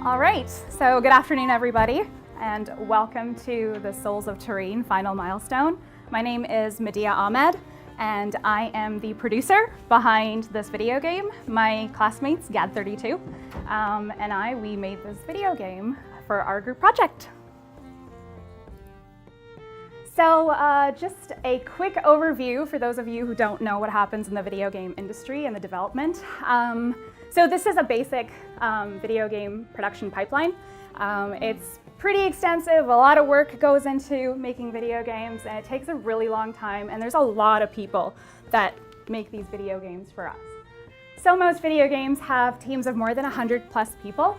All right, so good afternoon, everybody, and welcome to the Souls of Torrine final milestone. My name is Medea Ahmed, and I am the producer behind this video game. My classmates, GAD32, and we made this video game for our group project. So just a quick overview for those of you who don't know what happens in the video game industry and the development. So this is a basic video game production pipeline. It's pretty extensive, a lot of work goes into making video games, and it takes a really long time, and there's a lot of people that make these video games for us. So most video games have teams of more than 100 plus people.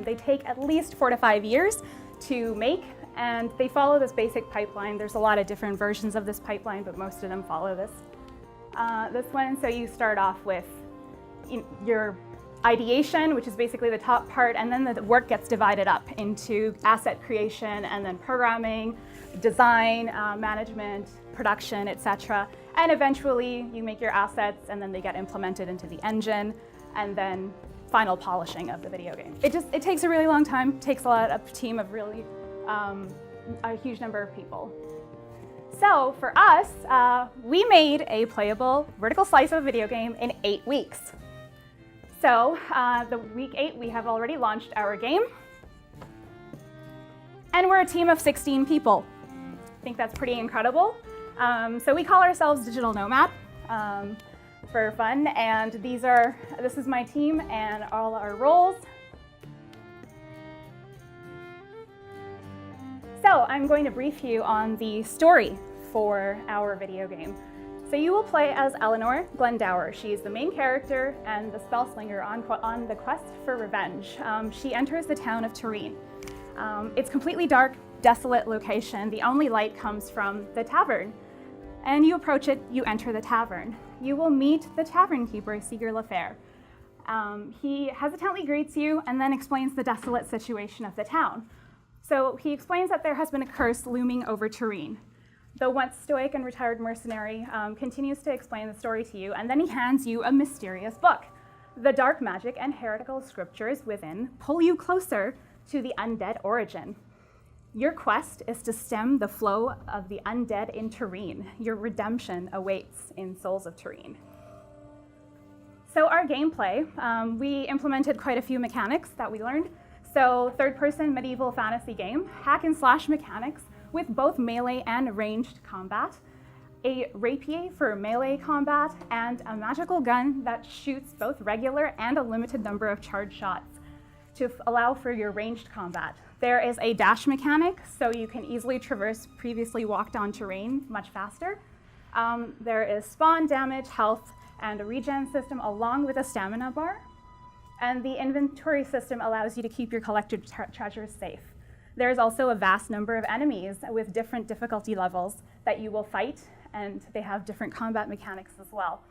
They take at least 4 to 5 years to make, and they follow this basic pipeline. There's a lot of different versions of this pipeline, but most of them follow this one. So you start off with your ideation, which is basically the top part, and then the work gets divided up into asset creation, and then programming, design, management, production, etc. And eventually you make your assets, and then they get implemented into the engine, and then final polishing of the video game. It takes a really long time. It takes a team of really a huge number of people. So for us, we made a playable vertical slice of a video game in 8 weeks. So the week 8, we have already launched our game, and we're a team of 16 people. I think that's pretty incredible. So we call ourselves Digital Nomad for fun, and this is my team and all our roles. So I'm going to brief you on the story for our video game. So you will play as Eleanor Glendower. She's the main character and the spellslinger on the quest for revenge. She enters the town of Torrine. It's completely dark, desolate location. The only light comes from the tavern. And you approach it, you enter the tavern. You will meet the tavern keeper, Seeger Lafair. He hesitantly greets you and then explains the desolate situation of the town. So he explains that there has been a curse looming over Torrine. The once stoic and retired mercenary continues to explain the story to you, and then he hands you a mysterious book. The dark magic and heretical scriptures within pull you closer to the undead origin. Your quest is to stem the flow of the undead in Torrine. Your redemption awaits in Souls of Torrine. So our gameplay, we implemented quite a few mechanics that we learned. So third-person medieval fantasy game, hack and slash mechanics, with both melee and ranged combat, a rapier for melee combat, and a magical gun that shoots both regular and a limited number of charged shots to allow for your ranged combat. There is a dash mechanic, so you can easily traverse previously walked on terrain much faster. There is spawn damage, health, and a regen system along with a stamina bar. And the inventory system allows you to keep your collected treasures safe. There's also a vast number of enemies with different difficulty levels that you will fight, and they have different combat mechanics as well.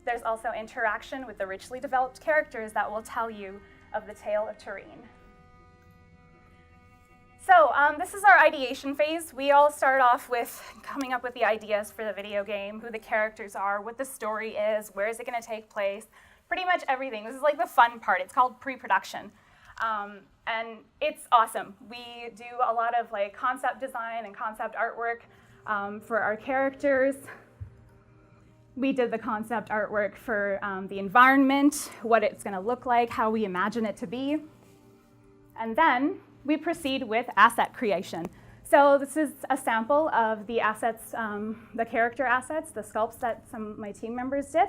There's also interaction with the richly developed characters that will tell you of the tale of Torrine. So this is our ideation phase. We all start off with coming up with the ideas for the video game, who the characters are, what the story is, where is it going to take place, pretty much everything. This is like the fun part. It's called pre-production. And it's awesome. We do a lot of like concept design and concept artwork for our characters. We did the concept artwork for the environment, what it's going to look like, how we imagine it to be. And then we proceed with asset creation. So this is a sample of the assets, the character assets, the sculpts that some of my team members did.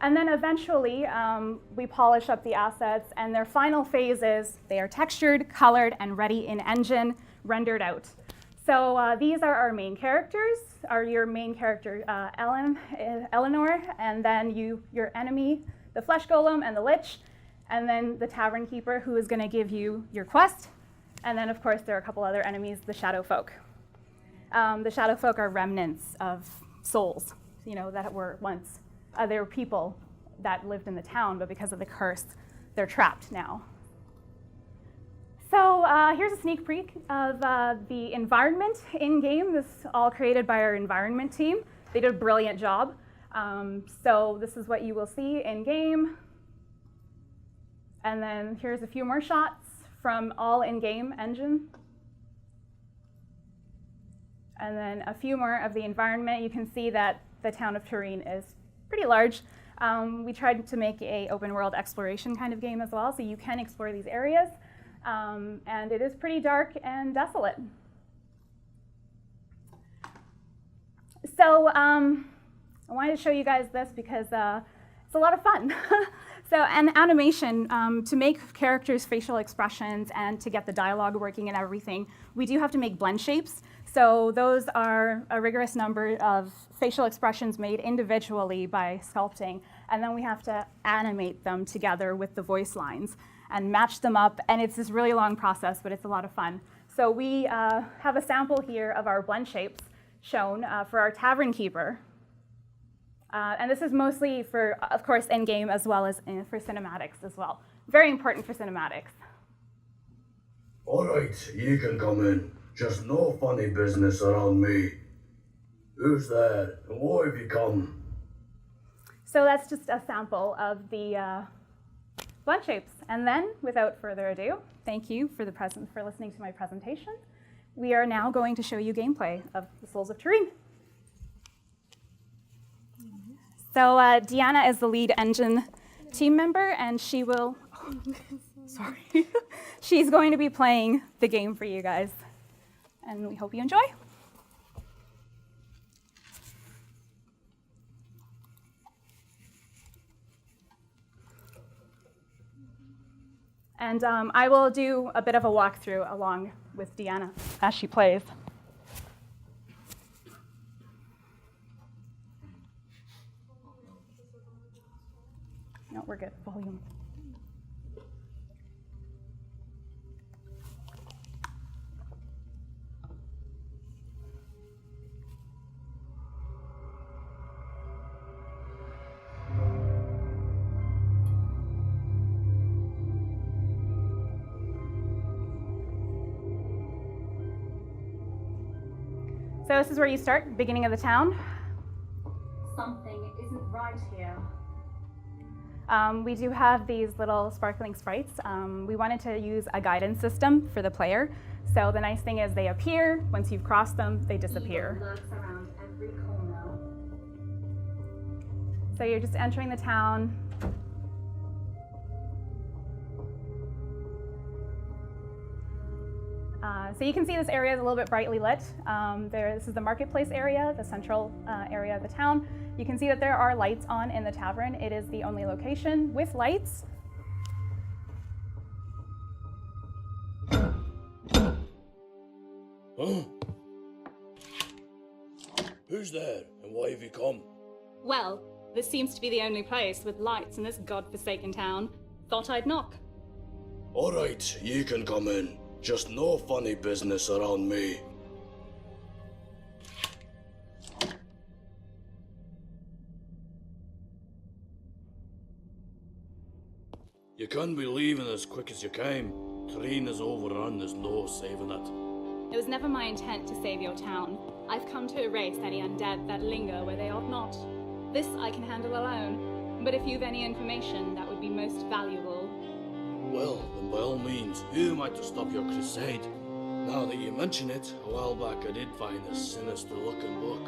And then eventually, we polish up the assets, and their final phase is they are textured, colored, and ready in engine, rendered out. So these are our main characters, your main character, Eleanor, and then your enemy, the Flesh Golem and the Lich, and then the Tavern Keeper, who is going to give you your quest. And then, of course, there are a couple other enemies, the Shadow Folk. The Shadow Folk are remnants of souls, that were once. There were people that lived in the town, but because of the curse, they're trapped now. So here's a sneak peek of the environment in-game. This is all created by our environment team. They did a brilliant job. So this is what you will see in-game. And then here's a few more shots. from all in-game engine. And then a few more of the environment. You can see that the town of Torrine is pretty large. We tried to make a open world exploration kind of game as well, so you can explore these areas. And it is pretty dark and desolate. So I wanted to show you guys this because it's a lot of fun. So an animation, to make characters' facial expressions and to get the dialogue working and everything, we do have to make blend shapes. So those are a rigorous number of facial expressions made individually by sculpting, and then we have to animate them together with the voice lines and match them up, and it's this really long process, but it's a lot of fun. So we have a sample here of our blend shapes shown for our tavern keeper. And this is mostly for, of course, in-game as well as for cinematics as well. Very important for cinematics. All right, you can come in. Just no funny business around me. Who's there, and why have you come? So that's just a sample of the blend shapes. And then, without further ado, thank you for listening to my presentation. We are now going to show you gameplay of The Souls of Torrine. So Deanna is the lead engine team member, and she will, sorry, she's going to be playing the game for you guys. And we hope you enjoy. And I will do a bit of a walkthrough along with Deanna as she plays. No, we're good. Volume. So this is where you start, beginning of the town. Something isn't right here. We do have these little sparkling sprites. We wanted to use a guidance system for the player. So the nice thing is they appear. Once you've crossed them, they disappear. Evil lurks around every corner. So you're just entering the town. So you can see this area is a little bit brightly lit. This is the marketplace area, the central area of the town. You can see that there are lights on in the tavern. It is the only location with lights. Huh? Who's there, and why have you come? Well, this seems to be the only place with lights in this godforsaken town. Thought I'd knock. All right, you can come in. Just no funny business around me. You can't be leaving as quick as you came. Torrine is overrun, there's no saving it. It was never my intent to save your town. I've come to erase any undead that linger where they ought not. This I can handle alone, but if you've any information that would be most valuable... Well, then by all means, who am I to stop your crusade? Now that you mention it, a while back I did find a sinister-looking book.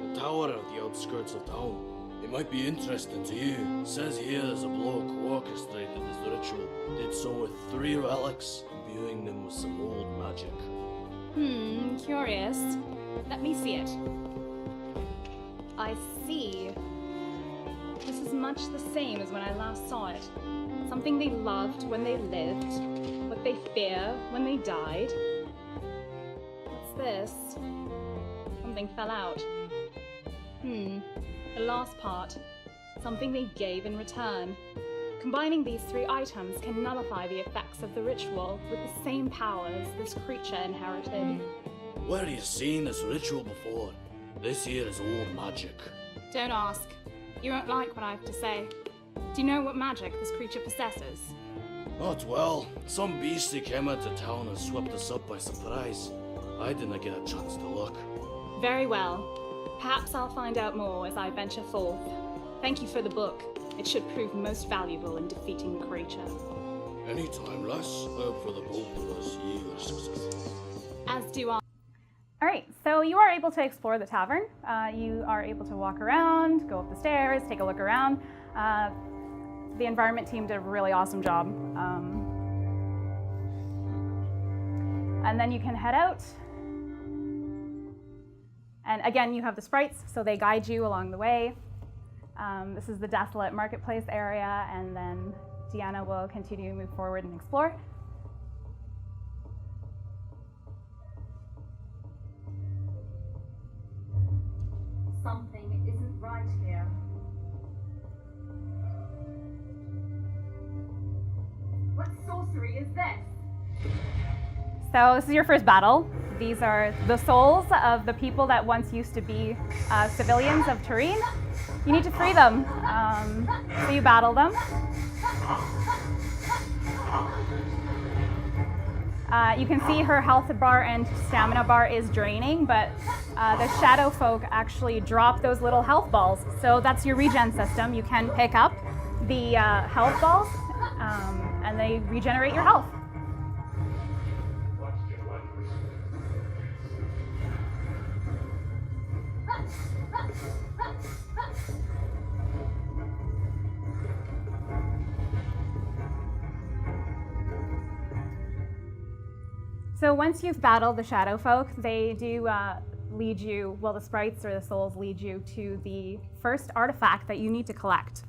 The tower at the outskirts of town. It might be interesting to you. It says here there's a bloke who orchestrated this ritual. Did so with 3 relics, imbuing them with some old magic. Curious. Let me see it. I see. This is much the same as when I last saw it. Something they loved when they lived, what they fear when they died. What's this? Something fell out. The last part. Something they gave in return. Combining these 3 items can nullify the effects of the ritual with the same powers this creature inherited. Where have you seen this ritual before? This here is old magic. Don't ask. You won't like what I have to say. Do you know what magic this creature possesses? Not well. Some beastie came into town and swept us up by surprise. I didn't get a chance to look. Very well. Perhaps I'll find out more as I venture forth. Thank you for the book. It should prove most valuable in defeating the creature. Anytime, lass. I hope for the both of us ye are successful. As do all. All right, so you are able to explore the tavern. You are able to walk around, go up the stairs, take a look around. The environment team did a really awesome job. And then you can head out. And again, you have the sprites, so they guide you along the way. This is the desolate marketplace area, and then Deanna will continue to move forward and explore. Something isn't right here. What sorcery is this? So this is your first battle. These are the souls of the people that once used to be civilians of Torrine. You need to free them. So you battle them. You can see her health bar and stamina bar is draining, but the shadow folk actually drop those little health balls. So that's your regen system. You can pick up the health balls and they regenerate your health. So once you've battled the shadow folk, they do lead you, well, the sprites or the souls lead you to the first artifact that you need to collect.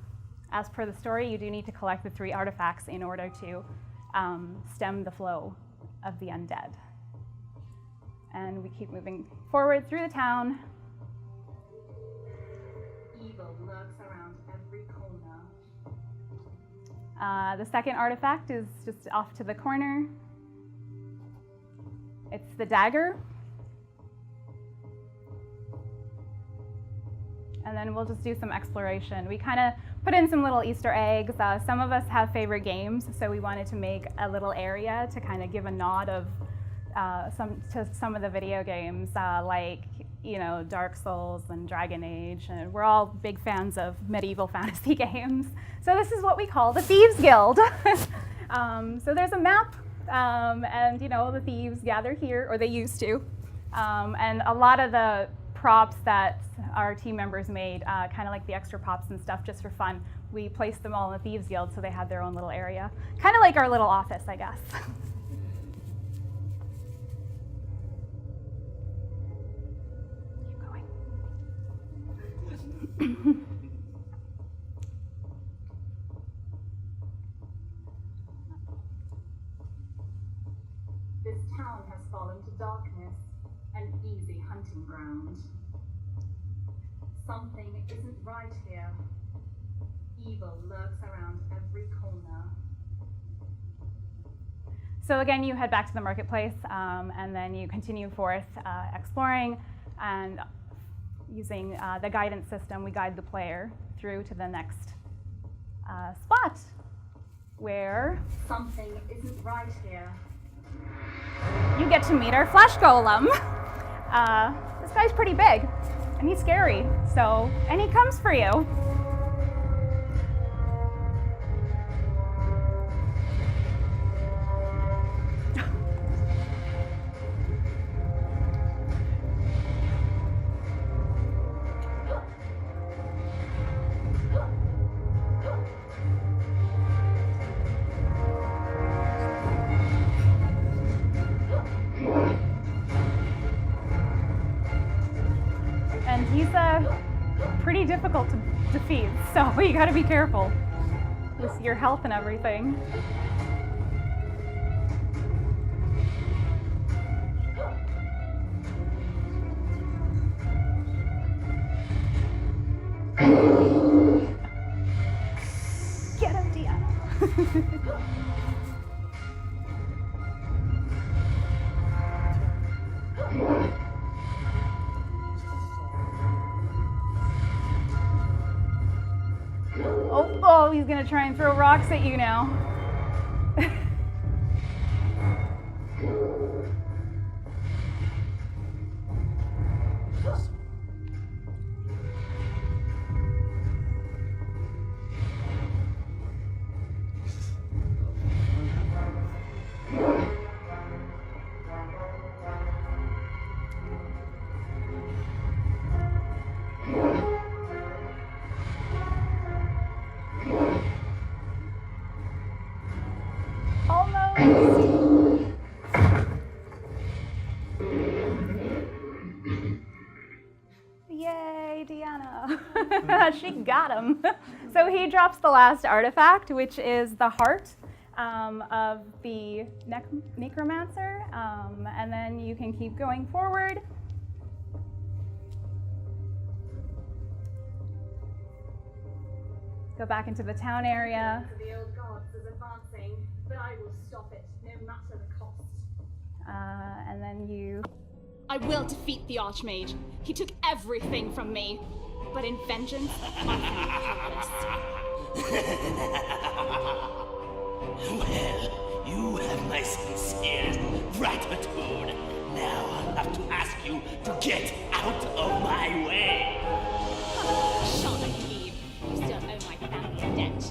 As per the story, you do need to collect the 3 artifacts in order to stem the flow of the undead. And we keep moving forward through the town. Evil lurks around every corner. The second artifact is just off to the corner. It's the dagger. And then we'll just do some exploration. We kind of put in some little Easter eggs. Some of us have favorite games, so we wanted to make a little area to kind of give a nod of some of the video games, like, you know, Dark Souls and Dragon Age, and we're all big fans of medieval fantasy games. So this is what we call the Thieves Guild. So there's a map. And you know, the thieves gather here, or they used to. And a lot of the props that our team members made, kind of like the extra pops and stuff, just for fun, we placed them all in the Thieves Guild so they had their own little area. Kind of like our little office, I guess. Keep going. This town has fallen to darkness, an easy hunting ground. Something isn't right here. Evil lurks around every corner. So again, you head back to the marketplace, and then you continue forth exploring, and using the guidance system, we guide the player through to the next spot, where Something isn't right here. you get to meet our flesh golem. This guy's pretty big, and he's scary, and he comes for you. And he's pretty difficult to defeat, so you gotta be careful with your health and everything. Get him, Deanna. Oh, he's gonna try and throw rocks at you now. Yay, Deanna. She got him. So he drops the last artifact, which is the heart of the necromancer. And then you can keep going forward. Go back into the town area. The old gods is advancing, but I will stop it, no matter the cost. And then you... I will defeat the Archmage. He took everything from me. But in vengeance, I am helpless. Well, you have my sincerest gratitude. Now I'll have to ask you to get out of my way. Shall I leave? You still owe my family a debt.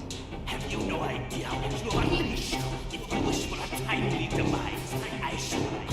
Have you no idea what you unleash? If you wish for a timely demise, I shall grant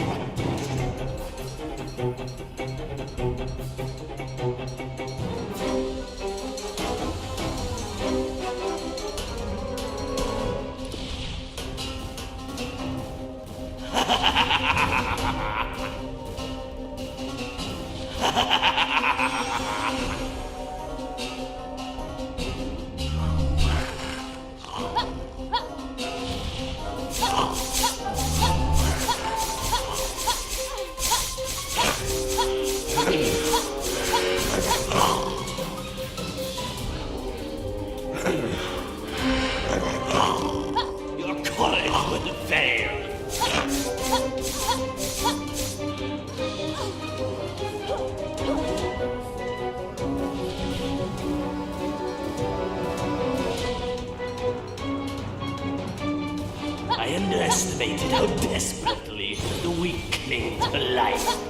your courage will fail. I underestimated how desperately the weak cling to life.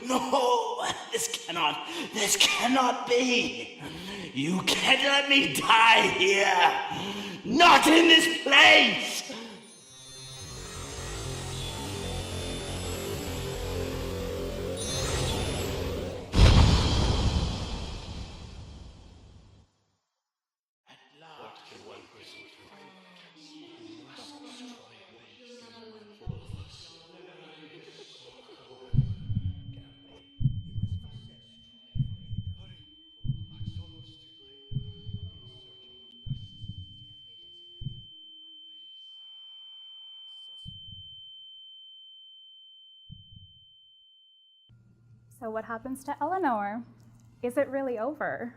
No, this cannot be. You can't let me die here. Not in this place. So what happens to Eleanor? Is it really over?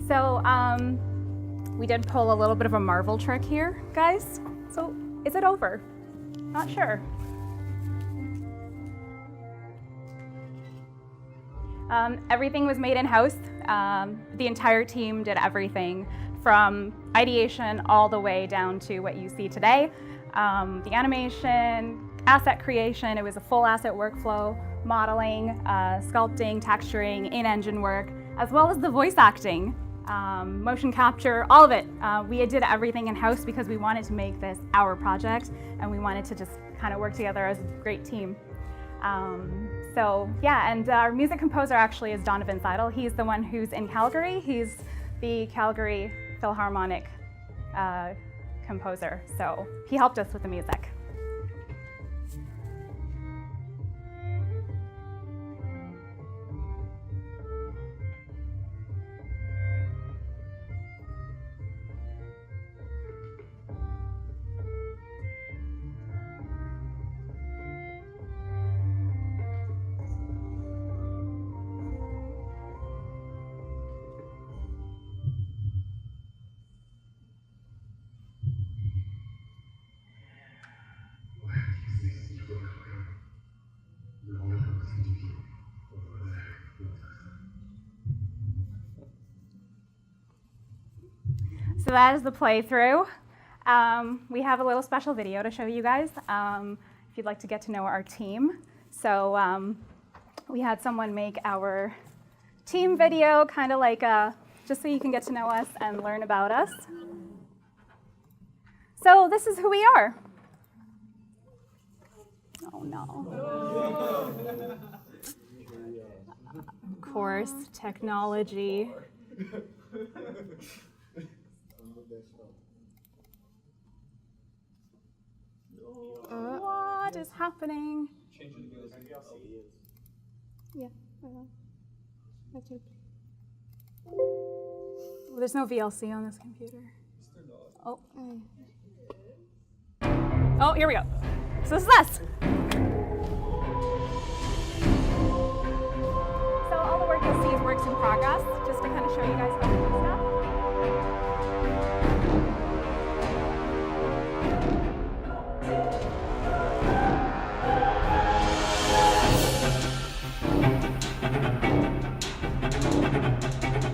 So we did pull a little bit of a Marvel trick here, guys. So is it over? Not sure. Everything was made in-house. The entire team did everything from ideation all the way down to what you see today. The animation, asset creation, it was a full asset workflow, modeling, sculpting, texturing, in-engine work, as well as the voice acting, motion capture, all of it. We did everything in-house because we wanted to make this our project and we wanted to just kind of work together as a great team. So yeah, and our music composer actually is Donovan Seidel. He's the one who's in Calgary. He's the Calgary Philharmonic composer. So he helped us with the music. So that is the playthrough. We have a little special video to show you guys if you'd like to get to know our team. So we had someone make our team video, kind of like just so you can get to know us and learn about us. So this is who we are. Oh no. Of course, technology. What is happening? Yeah. There's no VLC on this computer. Oh. Oh, here we go. So this is us. So all the work you'll see is works in progress, just to kind of show you guys how to do stuff.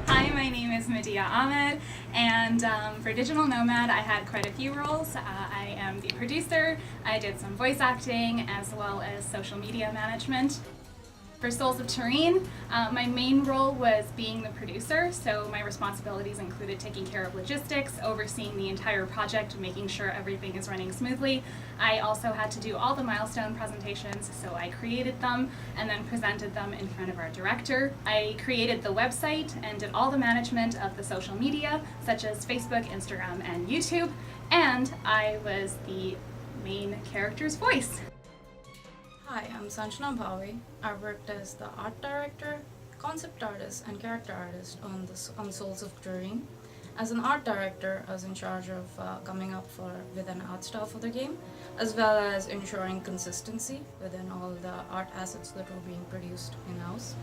Hi, my name is Medea Ahmed, and for Digital Nomad I had quite a few roles. I am the producer, I did some voice acting, as well as social media management. For Souls of Torrine, my main role was being the producer, so my responsibilities included taking care of logistics, overseeing the entire project, making sure everything is running smoothly. I also had to do all the milestone presentations, so I created them and then presented them in front of our director. I created the website and did all the management of the social media, such as Facebook, Instagram, and YouTube, and I was the main character's voice. Hi, I'm Sanjana Bhavi. I worked as the art director, concept artist, and character artist on Souls of Torrine. As an art director, I was in charge of coming up with an art style for the game, as well as ensuring consistency within all the art assets that were being produced in-house.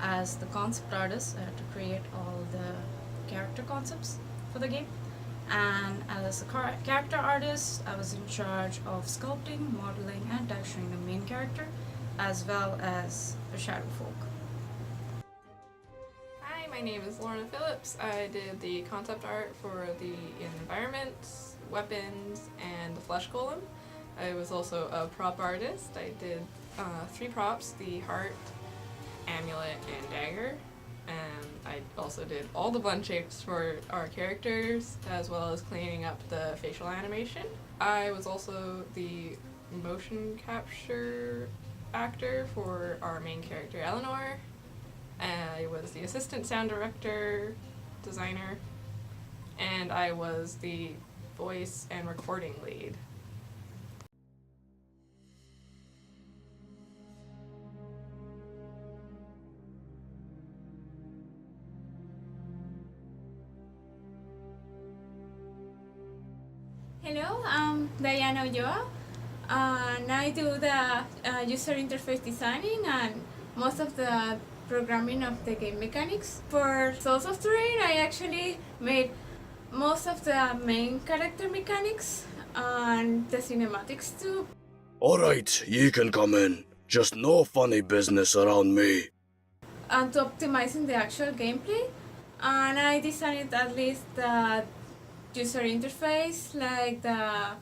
As the concept artist, I had to create all the character concepts for the game. And as a character artist, I was in charge of sculpting, modeling, and texturing the main character, as well as the shadow folk. Hi, my name is LORNA PHILLIPS. I did the concept art for the environments, weapons, and the flesh golem. I was also a prop artist. I did 3 props, the heart, amulet, and dagger. And I also did all the blend shapes for our characters, as well as cleaning up the facial animation. I was also the motion capture actor for our main character, Eleanor. I was the assistant sound director, designer, and I was the voice and recording lead. Hello, I'm Diana Ulloa, and I do the user interface designing and most of the programming of the game mechanics. For Souls of Torrine, I actually made most of the main character mechanics and the cinematics too. Alright, you can come in. Just no funny business around me. And to optimizing the actual gameplay, and I designed at least the user interface, like the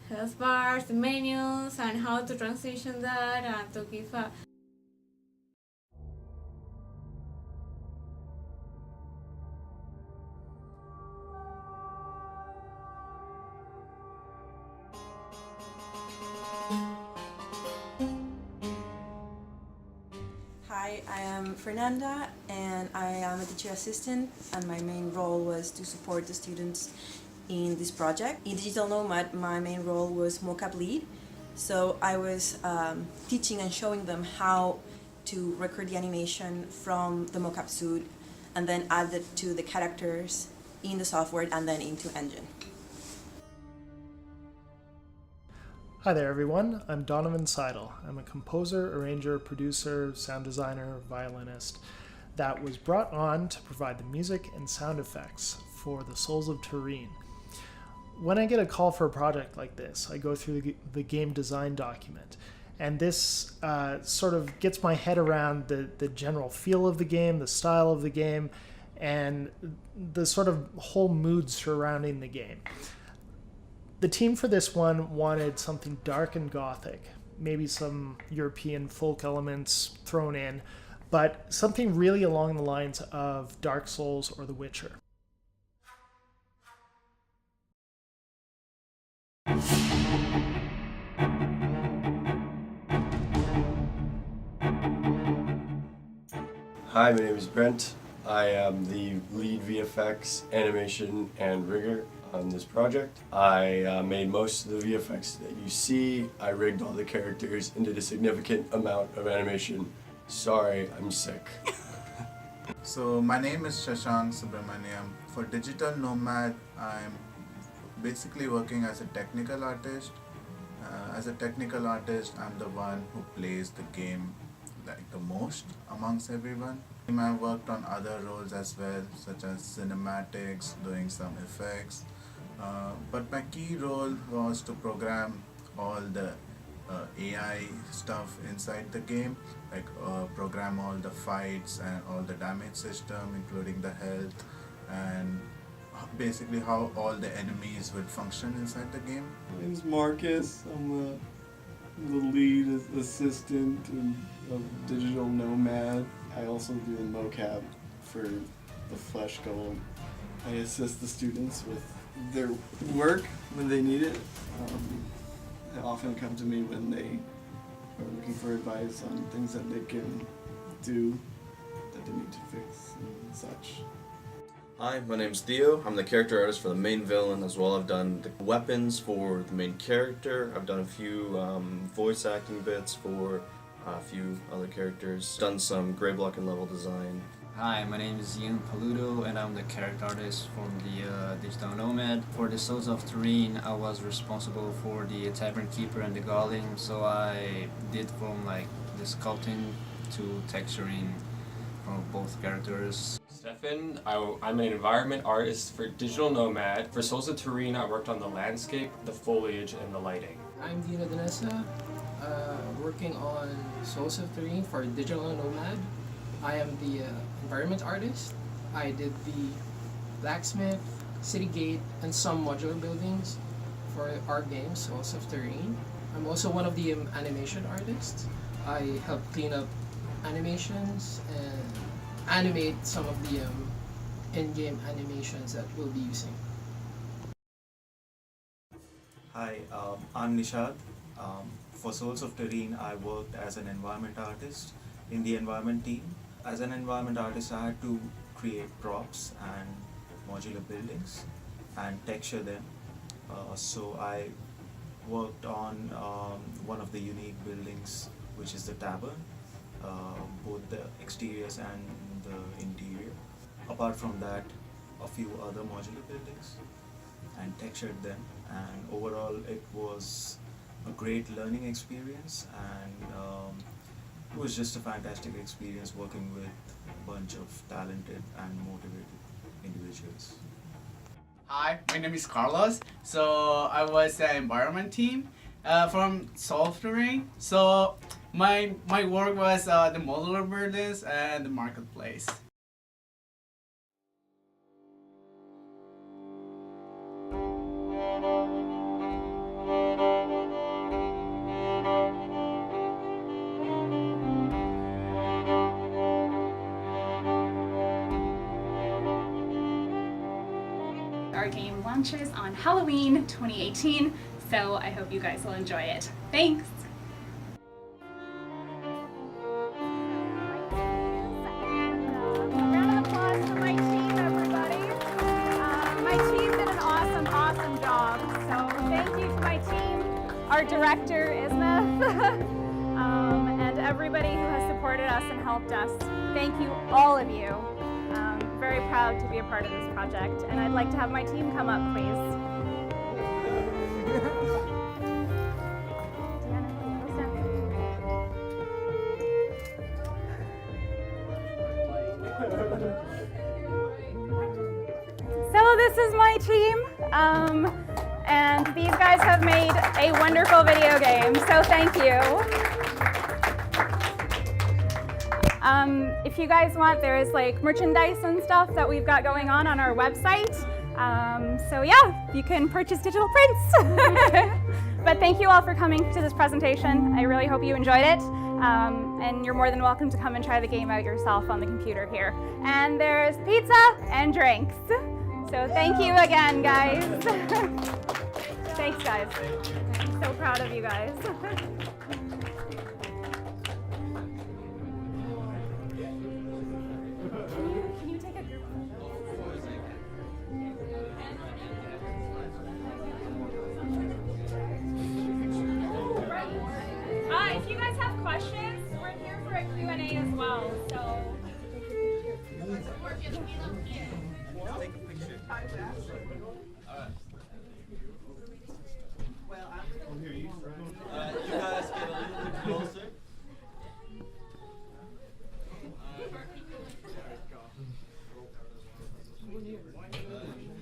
health bars, the menus, and how to transition that and to give a Hi, I am Fernanda, and I am a teacher assistant, and my main role was to support the students in this project. In Digital Nomad, my main role was mocap lead, so I was teaching and showing them how to record the animation from the mocap suit and then add it to the characters in the software and then into Engine. Hi there everyone, I'm Donovan Seidel. I'm a composer, arranger, producer, sound designer, violinist that was brought on to provide the music and sound effects for the Souls of Torrine. When I get a call for a project like this, I go through the game design document, and this sort of gets my head around the general feel of the game, the style of the game, and the sort of whole mood surrounding the game. The team for this one wanted something dark and gothic, maybe some European folk elements thrown in, but something really along the lines of Dark Souls or The Witcher. Hi, my name is Brent. I am the lead VFX, animation, and rigger on this project. I made most of the VFX that you see. I rigged all the characters and did a significant amount of animation. Sorry, I'm sick. So my name is Shashank Subramaniam. For Digital Nomad, I'm basically working as a technical artist. As a technical artist, I'm the one who plays the game like the most amongst everyone. I've worked on other roles as well, such as cinematics, doing some effects. But my key role was to program all the AI stuff inside the game, like program all the fights and all the damage system, including the health, and basically how all the enemies would function inside the game. My name's Marcus. I'm the lead assistant of Digital Nomad. I also do the mocap for the Flesh Golem. I assist the students with their work when they need it. They often come to me when they are looking for advice on things that they can do that they need to fix and such. Hi, my name's Theo. I'm the character artist for the main villain as well. I've done the weapons for the main character. I've done a few voice acting bits for a few other characters. Done some gray block and level design. Hi, my name is Ian Paludo and I'm the character artist from the Digital Nomad. For the Souls of Torrine, I was responsible for the Tavern Keeper and the Golem, so I did from like the sculpting to texturing from both characters. Stefan, I'm an environment artist for Digital Nomad. For Souls of Torrine, I worked on the landscape, the foliage, and the lighting. I'm Dino Danessa, working on Souls of Torrine for Digital Nomad. I am the environment artist. I did the blacksmith, city gate, and some modular buildings for our game, Souls of Torrine. I'm also one of the animation artists. I help clean up animations and animate some of the in-game animations that we'll be using. Hi, I'm Nishad. For Souls of Torrine, I worked as an environment artist in the environment team. As an environment artist, I had to create props and modular buildings and texture them. So I worked on one of the unique buildings, which is the tavern, both the exteriors and the interior. Apart from that, a few other modular buildings and textured them, and overall it was a great learning experience, and it was just a fantastic experience working with a bunch of talented and motivated individuals. Hi, my name is Carlos. So I was the environment team from Souls of Torrine. So my work was the modular buildings and the marketplace. Our game launches on Halloween 2018, so I hope you guys will enjoy it. Thanks! Our director, Isma, and everybody who has supported us and helped us. Thank you, all of you. Very proud to be a part of this project, and I'd like to have my team come up, please. So this is my team. And these guys have made a wonderful video game, so thank you. If you guys want, there is like merchandise and stuff that we've got going on our website. So yeah, you can purchase digital prints. But thank you all for coming to this presentation. I really hope you enjoyed it. And you're more than welcome to come and try the game out yourself on the computer here. And there's pizza and drinks. So thank you again, guys. Thanks, guys. I'm so proud of you guys. Can you take a group if you guys have questions, we're here for a Q&A as well. So. Take a picture. Alright. Well, you guys get a little bit closer.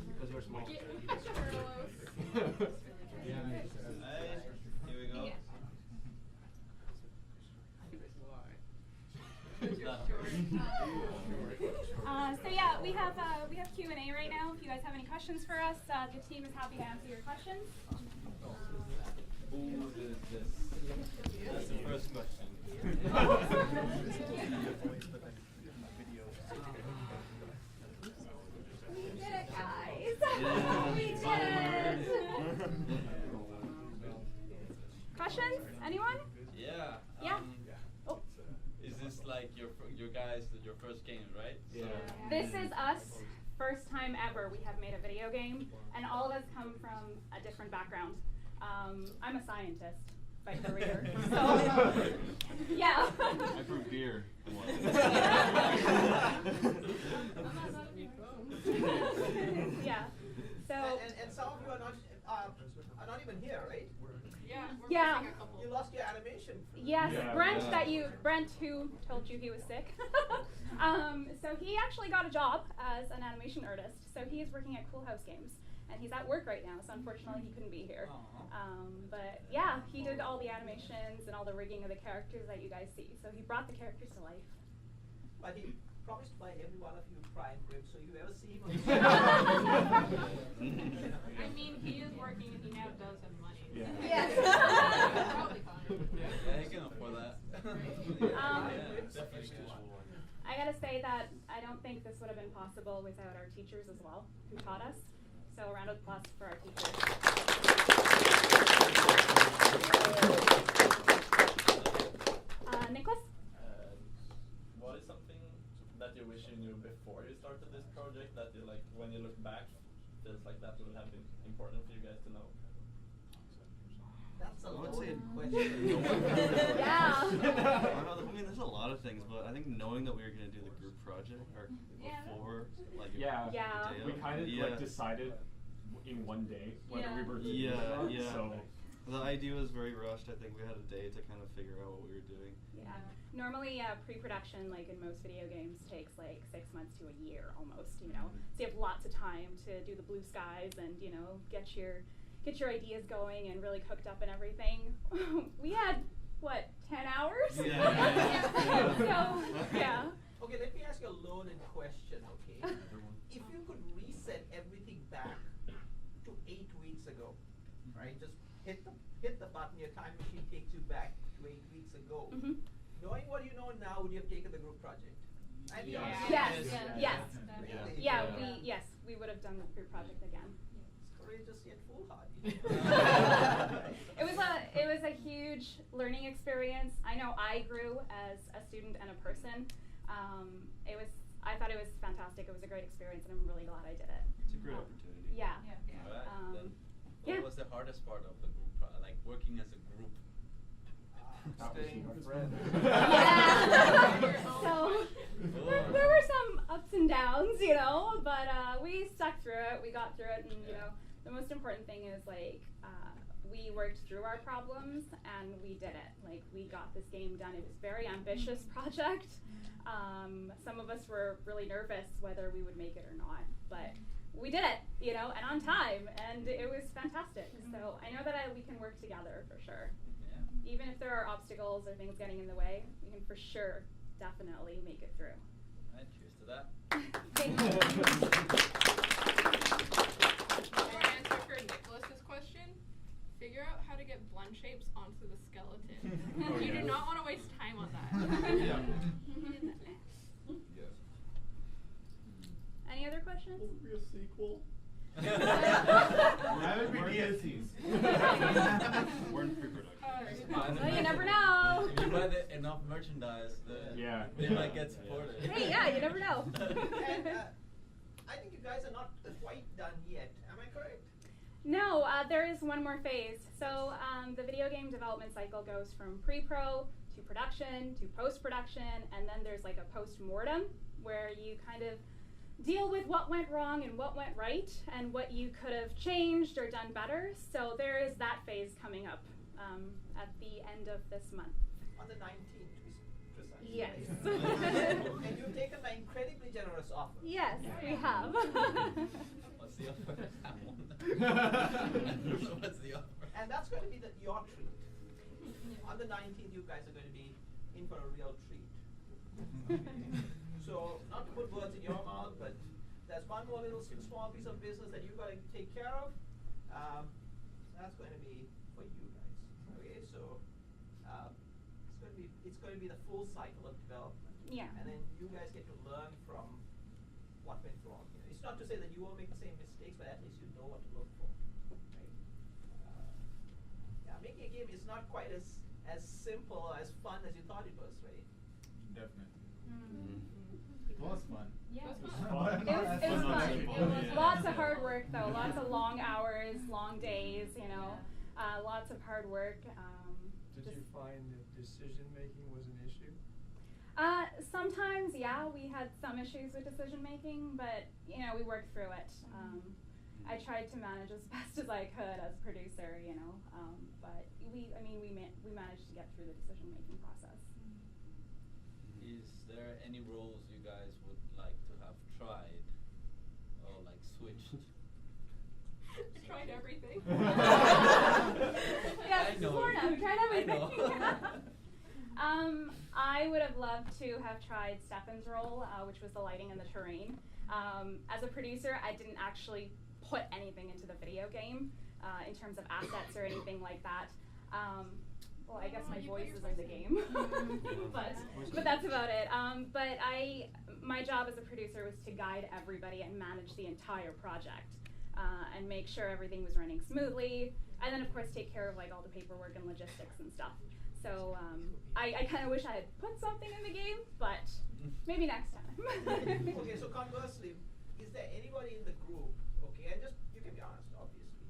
Because we're small. Here we go. So yeah, we have Q&A right now. If you guys have any questions for us, the team is happy to answer your questions. Who did this? That's the first question. We did it, guys. We did it. Questions? Anyone? Yeah. Yeah. Is this like your guys' your first game, right? Yeah. This is us. First time ever we have made a video game, and all of us come from a different background. I'm a scientist by career, so yeah. I brew beer. Yeah. So. And some of you are not even here, right? Yeah. You lost your animation. Yes, Brent, who told you he was sick. So he actually got a job as an animation artist. So he is working at Cool House Games, and he's at work right now. So unfortunately, he couldn't be here. But yeah, he did all the animations and all the rigging of the characters that you guys see. So he brought the characters to life. But he promised to buy every one of you prime ribs, so you ever see him on the I mean, he is working and he now does have money. Yeah. Yes. Yeah, he can afford that. I gotta say that I don't think this would have been possible without our teachers as well, who taught us. So a round of applause for our teachers. Nicholas? What is something that you wish you knew before you started this project that you like when you look back feels like that would have been important for you guys to know? That's a loaded question. Yeah. I mean, there's a lot of things, but I think knowing that we were going to do the group project or before, like, we kind of like decided in one day whether we were doing yeah. So the idea was very rushed. I think we had a day to kind of figure out what we were doing. Yeah. Normally, pre-production, like in most video games, takes like 6 months to a year almost. You know, so you have lots of time to do the blue skies and get your ideas going and really cooked up and everything. We had what, 10 hours? Yeah. So yeah. Okay, let me ask you a loaded question. Okay, if you could reset everything back to 8 weeks ago, right? Just hit the button. Your time machine takes you back to 8 weeks ago. Mm-hmm. Knowing what you know now, would you have taken the group project? I mean, Yes, we would have done the group project again. It's courageous yet foolhardy. It was a huge learning experience. I know I grew as a student and a person. I thought it was fantastic. It was a great experience, and I'm really glad I did it. It's a great opportunity. Yeah. Alright, then what was the hardest part of the group, like working as a group? staying friends. So there were some ups and downs, but we stuck through it. We got through it, and the most important thing is we worked through our problems and we did it. We got this game done. It was a very ambitious project. Some of us were really nervous whether we would make it or not, but we did it, and on time, and it was fantastic. So I know that we can work together for sure. Even if there are obstacles or things getting in the way, we can for sure definitely make it through. Alright, cheers to that. Thank you. Our answer for Nicholas's question: figure out how to get blend shapes onto the skeleton. You do not want to waste time on that. Any other questions? Will there be a sequel? That would be DLCs. We're in pre-production. Well, you never know. If you buy enough merchandise, then they might get supported. Hey, yeah, you never know. And I think you guys are not quite done yet. Am I correct? No, there is one more phase. So the video game development cycle goes from pre-pro to production to post-production, and then there's like a post-mortem where you kind of deal with what went wrong and what went right and what you could have changed or done better. So there is that phase coming up at the end of this month. On the 19th, to be precise. Yes. And you've taken an incredibly generous offer. Yes, we have. What's the offer? What's the offer? And that's going to be your treat. On the 19th, you guys are going to be in for a real treat. So, not to put words in your mouth, but there's one more little small piece of business that you've got to take care of. That's going to be for you guys. Okay, so it's going to be the full cycle of development. Yeah. And then you guys get to learn from what went wrong. You know, it's not to say that you won't make the same mistakes, but at least you know what to look for. Right? Yeah, making a game is not quite as simple or as fun as you thought it was, right? Definitely. It was fun. Yeah. It was fun. It was fun. It was lots of hard work, though. Lots of long hours, long days. You know, lots of hard work. Did you find that decision making was an issue? Sometimes, yeah, we had some issues with decision making, but you know, we worked through it. I tried to manage as best as I could as producer, you know, but we managed to get through the decision making process. Is there any roles you guys would like to have tried or like switched? You tried everything. Yes, Lorna, we tried everything. I would have loved to have tried Stefan's role, which was the lighting and the terrain. As a producer, I didn't actually put anything into the video game in terms of assets or anything like that. Well, I guess my voice is in the game, but that's about it. But my job as a producer was to guide everybody and manage the entire project and make sure everything was running smoothly, and then of course take care of like all the paperwork and logistics and stuff. So I kind of wish I had put something in the game, but maybe next time. Okay, so conversely, is there anybody in the group? Okay, and just you can be honest, obviously.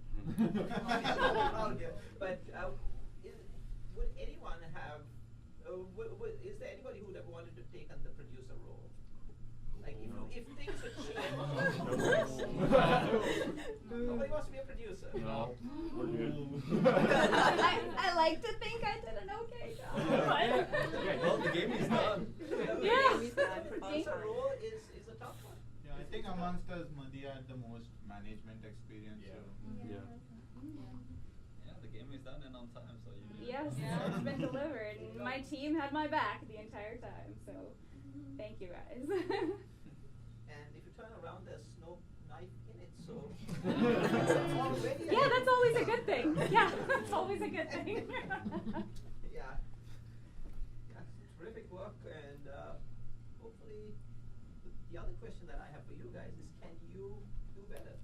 But would anyone have? Is there anybody who would have wanted to take on the producer role? Like if things would change. Nobody wants to be a producer. No, we're good. I like to think I did an okay job. Well, the game is done. Yeah. Producer role is a tough one. Yeah, I think amongst us, Madhya had the most management experience. Yeah. So. Yeah, the game is done and on time, so you. Yes, it's been delivered, and my team had my back the entire time. So, thank you guys. And if you turn around, there's no knife in it, so. Yeah, that's always a good thing. Yeah, that's always a good thing. Yeah. Terrific work, and hopefully, the other question that I have for you guys is, can you do better?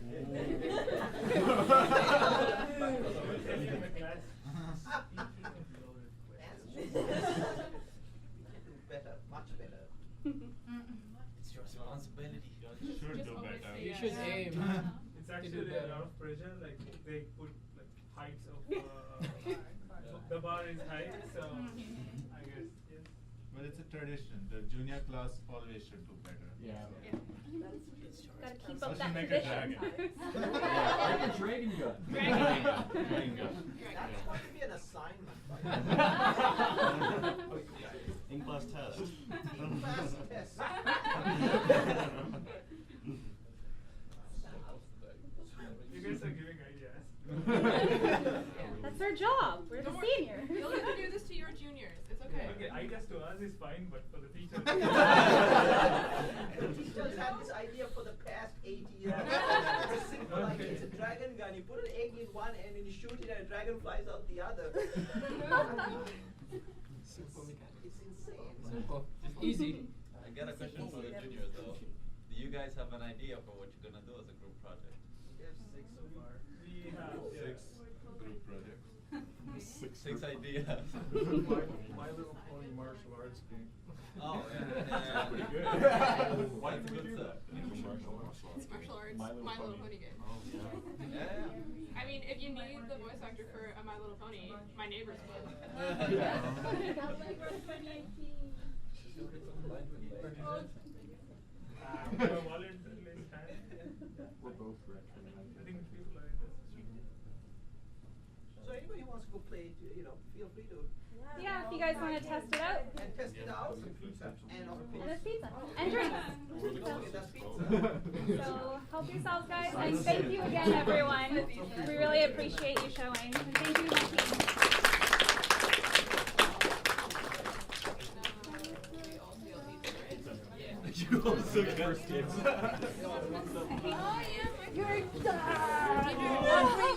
We can do better, much better. It's your responsibility. You should do better. You should aim. It's actually a lot of pressure. Like they put like heights of the bar is high, so I guess yes. But it's a tradition. The junior class always should do better. Yeah. Gotta keep So up that make a tradition. dragon. Like a dragon gun. Dragon gun. That's going to be an assignment. In-class test. In-class test. You guys are giving ideas. That's our job. We're the Don't worry. seniors. You'll get to do this to your juniors. It's okay. Okay, ideas to us is and flies out the other. Simple mechanics. It's insane. Simple. Easy. I got a question for the juniors though. Do you guys have an idea for what you're gonna do as a group project? We have 6 so far. We have Six group projects. Six ideas. My Little Pony martial arts game. Oh, yeah. That's pretty good. Why did we do that? Martial arts, My Little Pony game. Oh, yeah. I mean, if you need the voice actor for a My Little Pony, my neighbors would. We're both rich. I think people are interested. So anybody who wants to go play, feel free to. Yeah, if you guys want to test it out. And test it out. And And there's pizza. And drinks. Okay, that's pizza. So help yourselves, guys. And thank you again, everyone. We really appreciate you showing. And thank you, my team. You also get first kids. You're done.